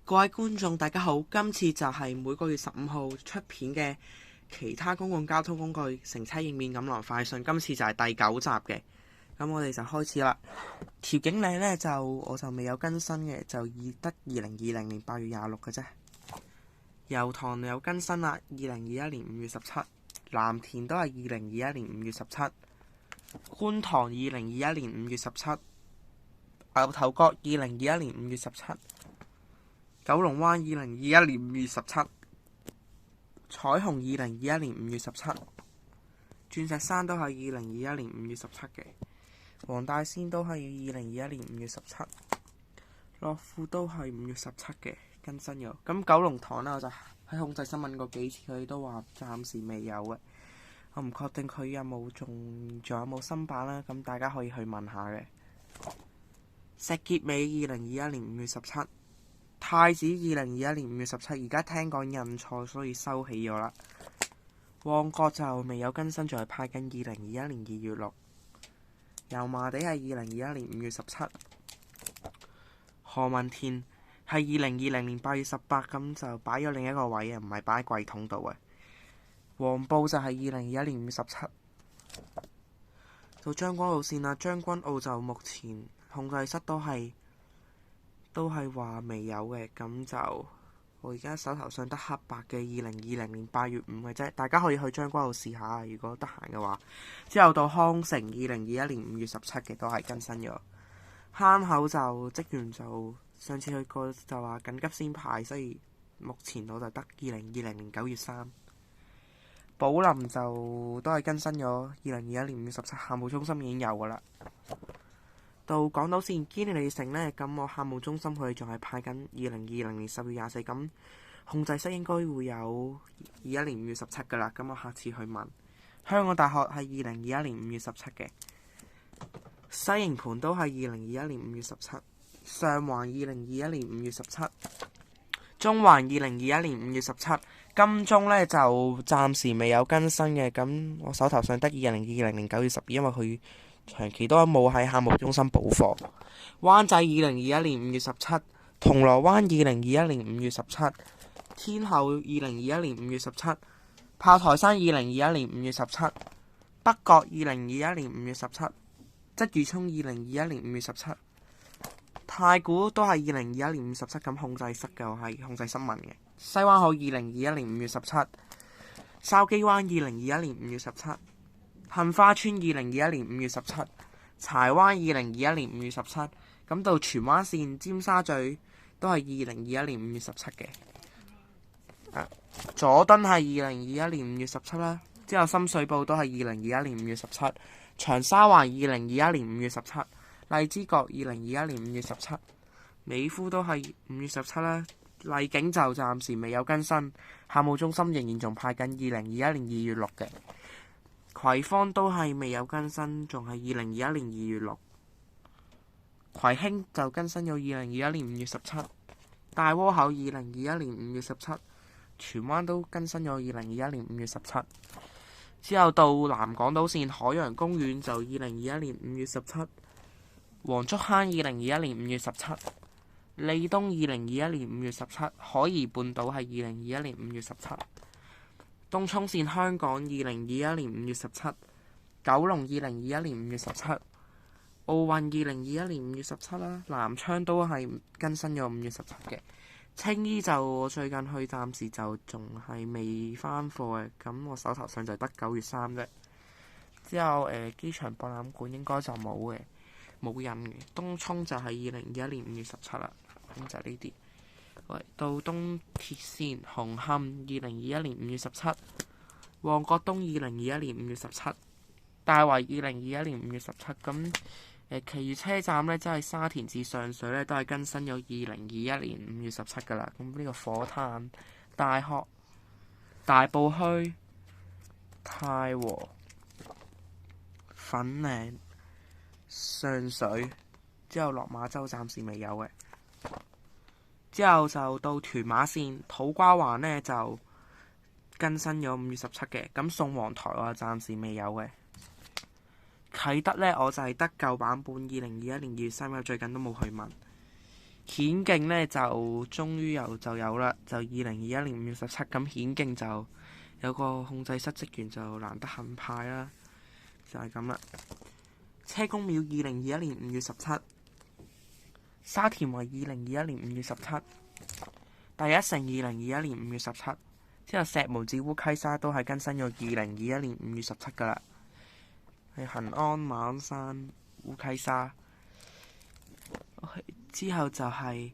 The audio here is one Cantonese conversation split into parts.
各位觀眾，大家好！今次就係每個月15號出片嘅其他公共交通工具乘車應免錦囊快訊，今次就係第9集嘅。咁我哋就開始啦。調景嶺呢，我就未有更新嘅，就得2020年8月26嘅啫。油塘有更新啦，2021年5月17。藍田都係2021年5月17。觀塘2021年5月17。牛頭角2021年5月17。九龍灣2021年5月17。彩虹2021年5月17。鑽石山都係2021年5月17嘅。黃大仙都係2021年5月17。樂富都係5月17嘅更新咗。咁九龍塘呢，我就喺控制新聞過幾次，佢都話暫時未有嘅。我唔確定佢有冇仲有冇新版啦，咁大家可以去問下嘅。石硤尾2021年5月17。太子2021年5月17，而家聽講印錯，所以收起咗啦。旺角就未有更新，仲係派緊2021年2月6。油麻地係2021年5月17。何文田係2020年8月18，咁就擺咗另一個位啊，唔係擺喺櫃桶度嘅。黃埔就係2021年5月17。到將軍澳線啦，將軍澳就目前控制室都係話未有嘅，咁就我而家手頭上得黑白嘅2020年8月5嘅啫，大家可以去將軍澳試下，如果得閒嘅話。之後到康城2021年5月17嘅都係更新咗。坑口就職員就上次去過就話緊急先派，所以目前我就得2020年9月3。寶林就都係更新咗2021年5月17，客務中心已經有噶啦。到港島線堅尼城呢，咁我客務中心佢仲係派緊2020年10月24，咁控制室應該會有21年5月17噶啦，咁我下次去問。香港大學係2021年5月17嘅。西營盤都係2021年5月17。上環2021年5月17。中環2021年5月17。金鐘呢就暫時未有更新嘅，咁我手頭上得2020年9月12，因為佢長期都冇喺客務中心補貨。灣仔2021年5月17。銅鑼灣2021年5月17。天后2021年5月17。炮台山2021年5月17。北角2021年5月17。鰂魚涌2021年5月17。太古都係2021年5月17，咁控制室嘅我係控制新聞嘅。西灣河2021年5月17。筲箕灣2021年5月17。杏花村2021年5月17。柴灣2021年5月17。咁到荃灣線尖沙咀都係2021年5月17嘅。佐敦係2021年5月17啦。之後深水埗都係2021年5月17。長沙灣2021年5月17。荔枝角2021年5月17。美孚都係5月17啦。荔景就暫時未有更新，客務中心仍然仲派緊2021年2月6嘅。葵芳都係未有更新，仲係2021年2月6。葵興就更新咗2021年5月17。大窩口2021年5月17。荃灣都更新咗2021年5月17。之後到南港島線海洋公園就2021年5月17。黃竹坑2021年5月17。利東2021年5月17。海怡半島係2021年5月17。東涌線香港2021年5月17。九龍2021年5月17。奧運2021年5月17啦。南昌都係更新咗5月17嘅。青衣就我最近去，暫時就仲係未返貨嘅，咁我手頭上就得9月3啫。之後機場博覽館應該就冇嘅，冇印嘅。東涌就係2021年5月17啦，咁就呢啲。喂，到東鐵線紅磡2021年5月17。旺角東2021年5月17。大圍2021年5月17。咁其餘車站呢，即係沙田至上水呢，都係更新咗2021年5月17噶啦。咁呢個火炭、大學、大埔墟、太和、粉嶺、上水，之後落馬洲暫時未有嘅。之後就到屯馬線土瓜灣呢，就更新咗5月17嘅。咁宋皇臺我暫時未有嘅。啟德呢，我就係得舊版本2021年2月3日，最近都冇去問。顯徑呢就終於有啦，就2021年5月17，咁顯徑就有個控制室職員就難得肯派啦，就係咁啦。車公廟2021年5月17，沙田圍2021年5月17，第一城2021年5月17，之後石門子烏溪沙都係更新咗2021年5月17噶啦，係恆安馬鞍山烏溪沙。之後就係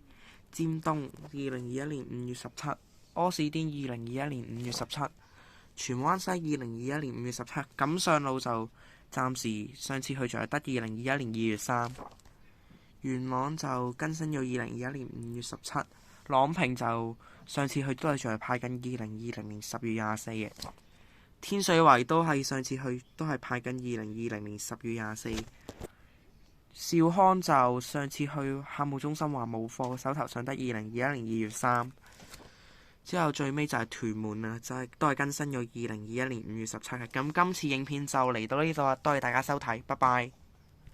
尖東2021年5月17，柯士甸2021年5月17，荃灣西2021年5月17，錦上路就暫時上次去仲係得2021年2月3，元朗就更新咗2021年5月17，朗屏就上次去都係仲係派緊2020年10月24嘅，天水圍都係上次去都係派緊2020年10月24。兆康就上次去客務中心話冇貨，手頭上得2021年2月3，之後最尾就係屯門啦，都係更新咗2021年5月17嘅。咁今次影片就嚟到呢度啦，多謝大家收睇，拜拜。